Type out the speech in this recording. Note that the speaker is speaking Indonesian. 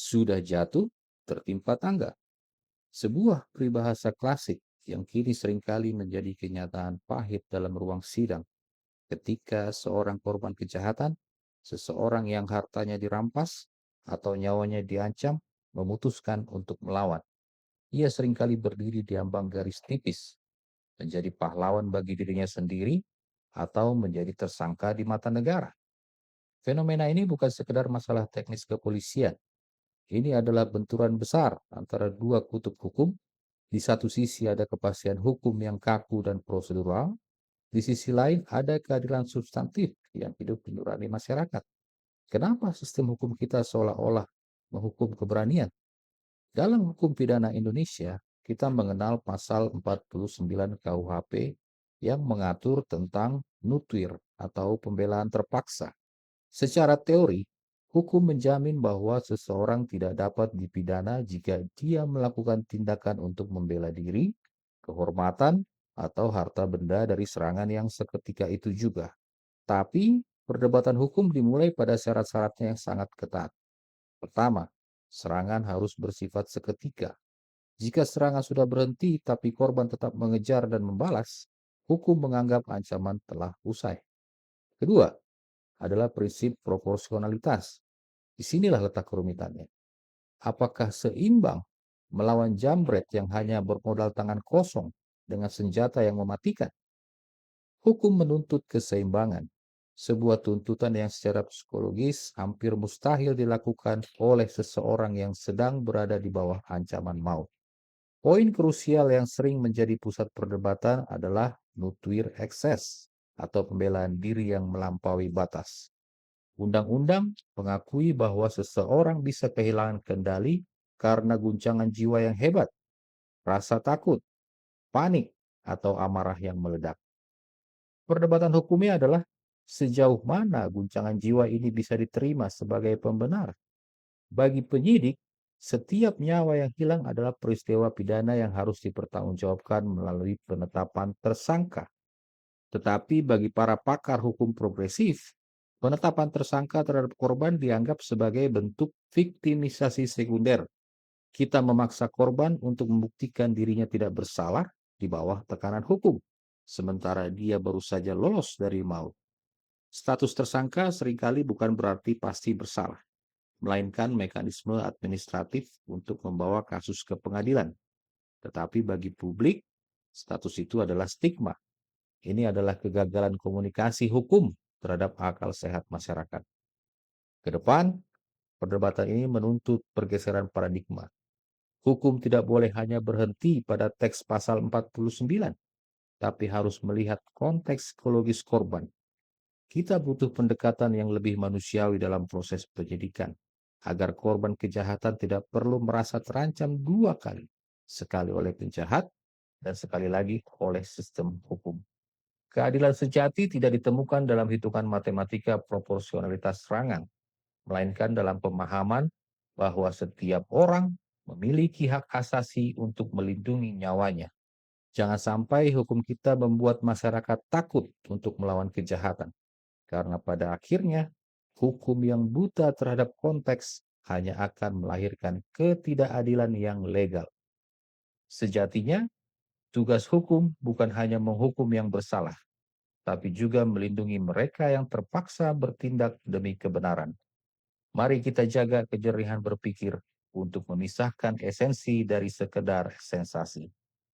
sudah jatuh, tertimpa tangga. Sebuah peribahasa klasik yang kini seringkali menjadi kenyataan pahit dalam ruang sidang ketika seorang korban kejahatan, seseorang yang hartanya dirampas, atau nyawanya diancam, memutuskan untuk melawan. Ia seringkali berdiri di ambang garis tipis, menjadi pahlawan bagi dirinya sendiri, atau menjadi tersangka di mata negara. Fenomena ini bukan sekedar masalah teknis kepolisian. Ini adalah benturan besar antara dua kutub hukum. Di satu sisi ada kepastian hukum yang kaku dan prosedural, di sisi lain ada keadilan substantif yang hidup di nurani masyarakat. Kenapa sistem hukum kita seolah-olah menghukum keberanian? Dalam hukum pidana Indonesia, kita mengenal pasal 49 KUHP yang mengatur tentang nutwir atau pembelaan terpaksa. Secara teori, hukum menjamin bahwa seseorang tidak dapat dipidana jika dia melakukan tindakan untuk membela diri, kehormatan, atau harta benda dari serangan yang seketika itu juga. Tapi, perdebatan hukum dimulai pada syarat-syaratnya yang sangat ketat. Pertama, serangan harus bersifat seketika. Jika serangan sudah berhenti tapi korban tetap mengejar dan membalas, hukum menganggap ancaman telah usai. Kedua, adalah prinsip proporsionalitas. Disinilah letak kerumitannya. Apakah seimbang melawan jambret yang hanya bermodal tangan kosong dengan senjata yang mematikan? Hukum menuntut keseimbangan, sebuah tuntutan yang secara psikologis hampir mustahil dilakukan oleh seseorang yang sedang berada di bawah ancaman maut. Poin krusial yang sering menjadi pusat perdebatan adalah nutwir ekses atau pembelaan diri yang melampaui batas. Undang-undang mengakui bahwa seseorang bisa kehilangan kendali karena guncangan jiwa yang hebat, rasa takut, panik, atau amarah yang meledak. Perdebatan hukumnya adalah sejauh mana guncangan jiwa ini bisa diterima sebagai pembenar. Bagi penyidik, setiap nyawa yang hilang adalah peristiwa pidana yang harus dipertanggungjawabkan melalui penetapan tersangka. Tetapi bagi para pakar hukum progresif, penetapan tersangka terhadap korban dianggap sebagai bentuk viktimisasi sekunder. Kita memaksa korban untuk membuktikan dirinya tidak bersalah di bawah tekanan hukum, sementara dia baru saja lolos dari maut. Status tersangka seringkali bukan berarti pasti bersalah, melainkan mekanisme administratif untuk membawa kasus ke pengadilan. Tetapi bagi publik, status itu adalah stigma. Ini adalah kegagalan komunikasi hukum terhadap akal sehat masyarakat. Ke depan, perdebatan ini menuntut pergeseran paradigma. Hukum tidak boleh hanya berhenti pada teks pasal 49, tapi harus melihat konteks psikologis korban. Kita butuh pendekatan yang lebih manusiawi dalam proses penyidikan, agar korban kejahatan tidak perlu merasa terancam dua kali, sekali oleh penjahat dan sekali lagi oleh sistem hukum. Keadilan sejati tidak ditemukan dalam hitungan matematika proporsionalitas serangan, melainkan dalam pemahaman bahwa setiap orang memiliki hak asasi untuk melindungi nyawanya. Jangan sampai hukum kita membuat masyarakat takut untuk melawan kejahatan, karena pada akhirnya hukum yang buta terhadap konteks hanya akan melahirkan ketidakadilan yang legal. Sejatinya, tugas hukum bukan hanya menghukum yang bersalah, tapi juga melindungi mereka yang terpaksa bertindak demi kebenaran. Mari kita jaga kejernihan berpikir untuk memisahkan esensi dari sekedar sensasi.